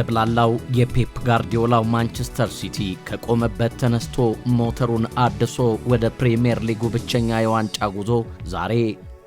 የተብላላው የፔፕ ጋርዲዮላው ማንቸስተር ሲቲ ከቆመበት ተነስቶ ሞተሩን አድሶ ወደ ፕሪሚየር ሊጉ ብቸኛ የዋንጫ ጉዞ ዛሬ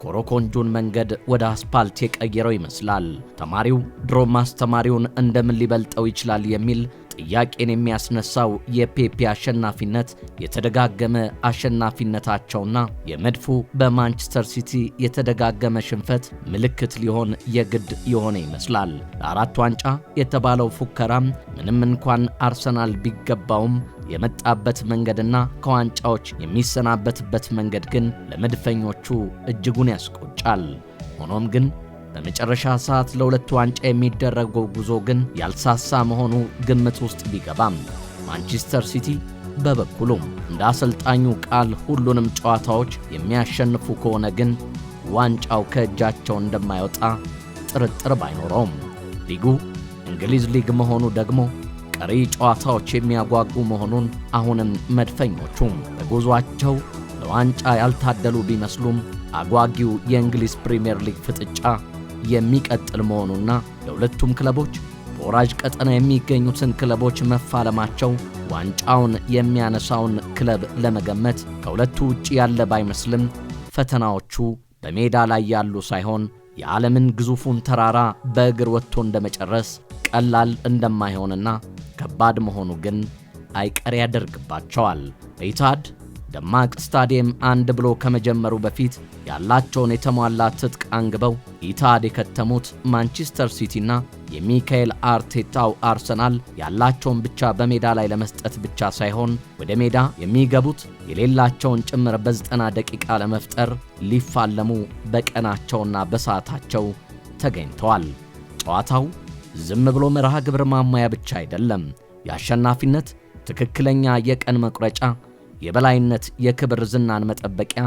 ኮሮኮንጁን መንገድ ወደ አስፓልት የቀየረው ይመስላል። ተማሪው ድሮም አስተማሪውን እንደምን ሊበልጠው ይችላል የሚል ጥያቄን የሚያስነሳው የፔፕ አሸናፊነት የተደጋገመ አሸናፊነታቸውና የመድፉ በማንቸስተር ሲቲ የተደጋገመ ሽንፈት ምልክት ሊሆን የግድ የሆነ ይመስላል። ለአራት ዋንጫ የተባለው ፉከራም ምንም እንኳን አርሰናል ቢገባውም የመጣበት መንገድና ከዋንጫዎች የሚሰናበትበት መንገድ ግን ለመድፈኞቹ እጅጉን ያስቆጫል። ሆኖም ግን በመጨረሻ ሰዓት ለሁለት ዋንጫ የሚደረገው ጉዞ ግን ያልሳሳ መሆኑ ግምት ውስጥ ቢገባም ማንቸስተር ሲቲ በበኩሉም እንደ አሰልጣኙ ቃል ሁሉንም ጨዋታዎች የሚያሸንፉ ከሆነ ግን ዋንጫው ከእጃቸው እንደማይወጣ ጥርጥር ባይኖረውም ሊጉ እንግሊዝ ሊግ መሆኑ ደግሞ ቀሪ ጨዋታዎች የሚያጓጉ መሆኑን አሁንም መድፈኞቹም በጉዟቸው ለዋንጫ ያልታደሉ ቢመስሉም አጓጊው የእንግሊዝ ፕሪሚየር ሊግ ፍጥጫ የሚቀጥል መሆኑና ለሁለቱም ክለቦች በወራጅ ቀጠና የሚገኙትን ክለቦች መፋለማቸው ዋንጫውን የሚያነሳውን ክለብ ለመገመት ከሁለቱ ውጪ ያለ ባይመስልም ፈተናዎቹ በሜዳ ላይ ያሉ ሳይሆን የዓለምን ግዙፉን ተራራ በእግር ወጥቶ እንደመጨረስ ቀላል እንደማይሆንና ከባድ መሆኑ ግን አይቀር ያደርግባቸዋል። ኢታድ ደማቅ ስታዲየም አንድ ብሎ ከመጀመሩ በፊት ያላቸውን የተሟላ ትጥቅ አንግበው ኢታድ የከተሙት ማንቸስተር ሲቲና የሚካኤል አርቴታው አርሰናል ያላቸውን ብቻ በሜዳ ላይ ለመስጠት ብቻ ሳይሆን ወደ ሜዳ የሚገቡት የሌላቸውን ጭምር በ90 ደቂቃ ለመፍጠር ሊፋለሙ በቀናቸውና በሰዓታቸው ተገኝተዋል። ጨዋታው ዝም ብሎ መርሃ ግብር ማሟያ ብቻ አይደለም። የአሸናፊነት ትክክለኛ የቀን መቁረጫ፣ የበላይነት የክብር ዝናን መጠበቂያ፣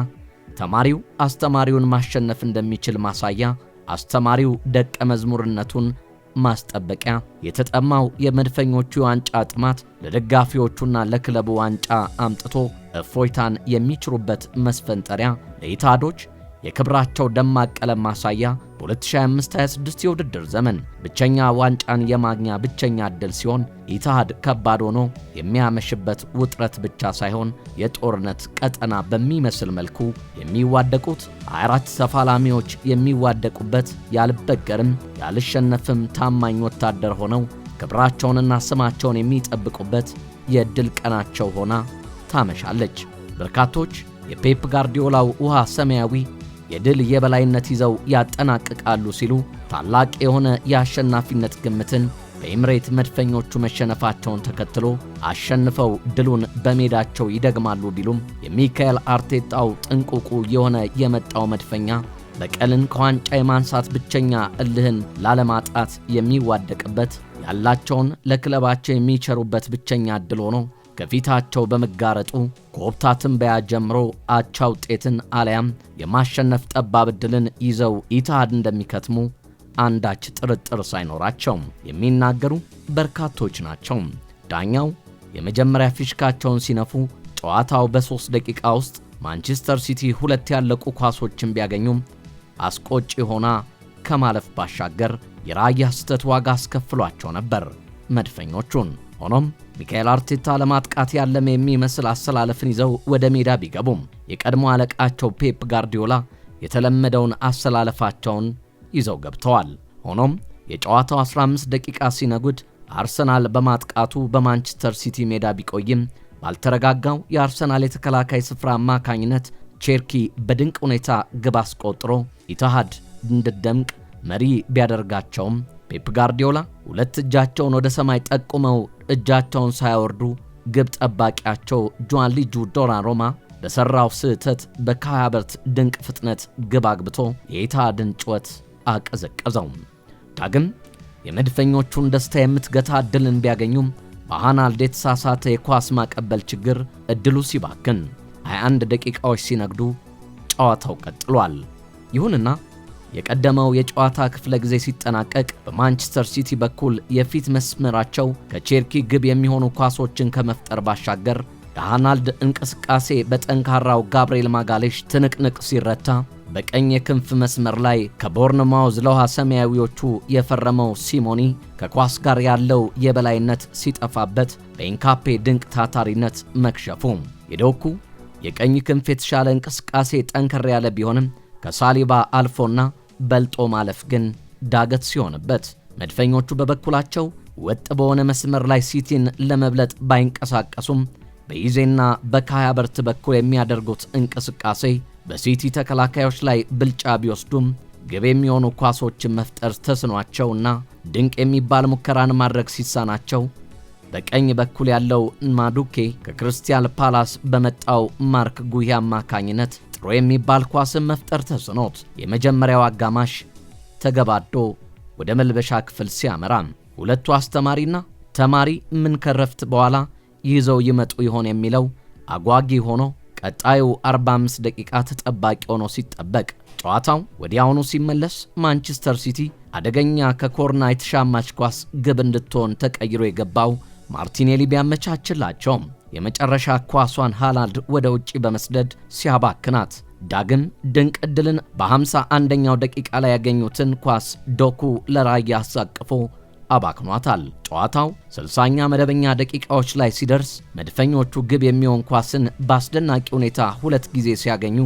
ተማሪው አስተማሪውን ማሸነፍ እንደሚችል ማሳያ፣ አስተማሪው ደቀ መዝሙርነቱን ማስጠበቂያ፣ የተጠማው የመድፈኞቹ ዋንጫ ጥማት ለደጋፊዎቹና ለክለቡ ዋንጫ አምጥቶ እፎይታን የሚችሩበት መስፈንጠሪያ፣ ለኢታዶች የክብራቸው ደማቅ ቀለም ማሳያ፣ በ2025-26 የውድድር ዘመን ብቸኛ ዋንጫን የማግኛ ብቸኛ ዕድል ሲሆን ኢታድ ከባድ ሆኖ የሚያመሽበት ውጥረት ብቻ ሳይሆን የጦርነት ቀጠና በሚመስል መልኩ የሚዋደቁት 24 ተፋላሚዎች የሚዋደቁበት ያልበገርም ያልሸነፍም ታማኝ ወታደር ሆነው ክብራቸውንና ስማቸውን የሚጠብቁበት የዕድል ቀናቸው ሆና ታመሻለች። በርካቶች የፔፕ ጋርዲዮላው ውሃ ሰማያዊ የድል የበላይነት ይዘው ያጠናቅቃሉ ሲሉ ታላቅ የሆነ የአሸናፊነት ግምትን በኤምሬት መድፈኞቹ መሸነፋቸውን ተከትሎ አሸንፈው ድሉን በሜዳቸው ይደግማሉ ቢሉም የሚካኤል አርቴታው ጥንቁቁ የሆነ የመጣው መድፈኛ በቀልን ከዋንጫ የማንሳት ብቸኛ እልህን ላለማጣት የሚዋደቅበት ያላቸውን ለክለባቸው የሚቸሩበት ብቸኛ ዕድል ሆኖ ከፊታቸው በመጋረጡ ከወብታ ትንበያ ጀምሮ አቻ ውጤትን አለያም የማሸነፍ ጠባብ ዕድልን ይዘው ኢታድ እንደሚከትሙ አንዳች ጥርጥር ሳይኖራቸው የሚናገሩ በርካቶች ናቸው። ዳኛው የመጀመሪያ ፊሽካቸውን ሲነፉ ጨዋታው በ3 ደቂቃ ውስጥ ማንቸስተር ሲቲ ሁለት ያለቁ ኳሶችን ቢያገኙም አስቆጪ ሆና ከማለፍ ባሻገር የራያ ስህተት ዋጋ አስከፍሏቸው ነበር መድፈኞቹን። ሆኖም ሚካኤል አርቴታ ለማጥቃት ያለመ የሚመስል አሰላለፍን ይዘው ወደ ሜዳ ቢገቡም የቀድሞ አለቃቸው ፔፕ ጋርዲዮላ የተለመደውን አሰላለፋቸውን ይዘው ገብተዋል። ሆኖም የጨዋታው 15 ደቂቃ ሲነጉድ አርሰናል በማጥቃቱ በማንቸስተር ሲቲ ሜዳ ቢቆይም ባልተረጋጋው የአርሰናል የተከላካይ ስፍራ አማካኝነት ቼርኪ በድንቅ ሁኔታ ግብ አስቆጥሮ ኢታድ እንድደምቅ መሪ ቢያደርጋቸውም ፔፕ ጋርዲዮላ ሁለት እጃቸውን ወደ ሰማይ ጠቁመው እጃቸውን ሳያወርዱ ግብ ጠባቂያቸው ጆአንሉጂ ዶናሩማ በሰራው ስህተት በካይ ሃቨርትዝ ድንቅ ፍጥነት ግብ አግብቶ የኢታድን ጩኸት አቀዘቀዘው። ዳግም የመድፈኞቹን ደስታ የምትገታ ዕድልን ቢያገኙም በሃናልድ የተሳሳተ የኳስ ማቀበል ችግር ዕድሉ ሲባክን 21 ደቂቃዎች ሲነግዱ ጨዋታው ቀጥሏል። ይሁንና የቀደመው የጨዋታ ክፍለ ጊዜ ሲጠናቀቅ በማንቸስተር ሲቲ በኩል የፊት መስመራቸው ከቼርኪ ግብ የሚሆኑ ኳሶችን ከመፍጠር ባሻገር የሃናልድ እንቅስቃሴ በጠንካራው ጋብርኤል ማጋሌሽ ትንቅንቅ ሲረታ በቀኝ የክንፍ መስመር ላይ ከቦርንማውዝ ለውሃ ሰማያዊዎቹ የፈረመው ሲሞኒ ከኳስ ጋር ያለው የበላይነት ሲጠፋበት በኢንካፔ ድንቅ ታታሪነት መክሸፉ፣ የዶኩ የቀኝ ክንፍ የተሻለ እንቅስቃሴ ጠንከር ያለ ቢሆንም ከሳሊባ አልፎና በልጦ ማለፍ ግን ዳገት ሲሆንበት፣ መድፈኞቹ በበኩላቸው ወጥ በሆነ መስመር ላይ ሲቲን ለመብለጥ ባይንቀሳቀሱም በኢዜና በካይ ሃቨርትዝ በኩል የሚያደርጉት እንቅስቃሴ በሲቲ ተከላካዮች ላይ ብልጫ ቢወስዱም ግብ የሚሆኑ ኳሶችን መፍጠር ተስኗቸውና ድንቅ የሚባል ሙከራን ማድረግ ሲሳናቸው በቀኝ በኩል ያለው ማዱኬ ከክሪስታል ፓላስ በመጣው ማርክ ጉሂ አማካኝነት ጥሩ የሚባል ኳስን መፍጠር ተስኖት የመጀመሪያው አጋማሽ ተገባዶ ወደ መልበሻ ክፍል ሲያመራ ሁለቱ አስተማሪና ተማሪ ምን ከረፍት በኋላ ይዘው ይመጡ ይሆን የሚለው አጓጊ ሆኖ ቀጣዩ 45 ደቂቃ ተጠባቂ ሆኖ ሲጠበቅ ጨዋታው ወዲያውኑ ሲመለስ ማንቸስተር ሲቲ አደገኛ ከኮርና የተሻማች ኳስ ግብ እንድትሆን ተቀይሮ የገባው ማርቲኔሊ ቢያመቻችላቸው የመጨረሻ ኳሷን ሃላንድ ወደ ውጪ በመስደድ ሲያባክናት ዳግም ድንቅ ዕድልን በ51ኛው ደቂቃ ላይ ያገኙትን ኳስ ዶኩ ለራያ አሳቅፎ አባክኗታል። ጨዋታው 60ኛ መደበኛ ደቂቃዎች ላይ ሲደርስ መድፈኞቹ ግብ የሚሆን ኳስን በአስደናቂ ሁኔታ ሁለት ጊዜ ሲያገኙ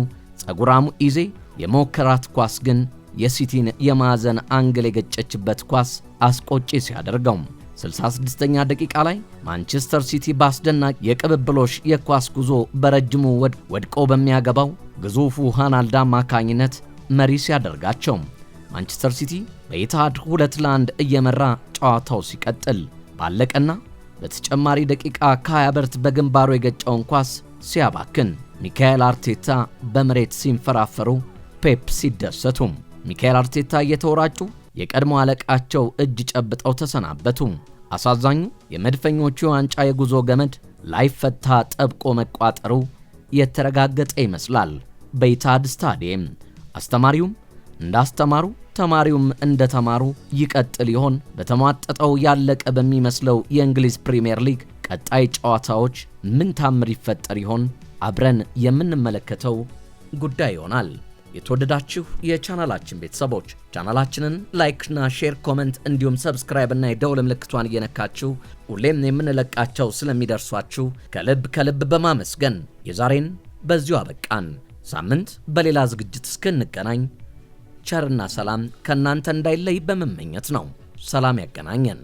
ጸጉራሙ ኢዜ የሞከራት ኳስ ግን የሲቲን የማዕዘን አንግል የገጨችበት ኳስ አስቆጪ ሲያደርገው 66ኛ ደቂቃ ላይ ማንቸስተር ሲቲ በአስደናቂ የቅብብሎሽ የኳስ ጉዞ በረጅሙ ወድቆ በሚያገባው ግዙፉ ሃላንድ አማካኝነት መሪ ሲያደርጋቸው ማንቸስተር ሲቲ በኢትሃድ 2-1 እየመራ ጨዋታው ሲቀጥል ባለቀና በተጨማሪ ደቂቃ ካይ ሃቨርትዝ በግንባሩ የገጨውን ኳስ ሲያባክን ሚካኤል አርቴታ በመሬት ሲንፈራፈሩ ፔፕ ሲደሰቱ ሚካኤል አርቴታ እየተወራጩ የቀድሞ አለቃቸው እጅ ጨብጠው ተሰናበቱ። አሳዛኙ የመድፈኞቹ ዋንጫ የጉዞ ገመድ ላይፈታ ጠብቆ መቋጠሩ የተረጋገጠ ይመስላል። በኢትሃድ ስታዲየም አስተማሪውም እንዳስተማሩ ተማሪውም እንደተማሩ ይቀጥል ይሆን? በተሟጠጠው ያለቀ በሚመስለው የእንግሊዝ ፕሪሚየር ሊግ ቀጣይ ጨዋታዎች ምን ታምር ይፈጠር ይሆን? አብረን የምንመለከተው ጉዳይ ይሆናል። የተወደዳችሁ የቻናላችን ቤተሰቦች ቻናላችንን ላይክ እና ሼር፣ ኮሜንት እንዲሁም ሰብስክራይብ እና የደወል ምልክቷን እየነካችሁ ሁሌም የምንለቃቸው ስለሚደርሷችሁ ከልብ በማመስገን የዛሬን በዚሁ አበቃን። ሳምንት በሌላ ዝግጅት እስክንገናኝ ቸርና ሰላም ከናንተ እንዳይለይ በመመኘት ነው። ሰላም ያገናኘን።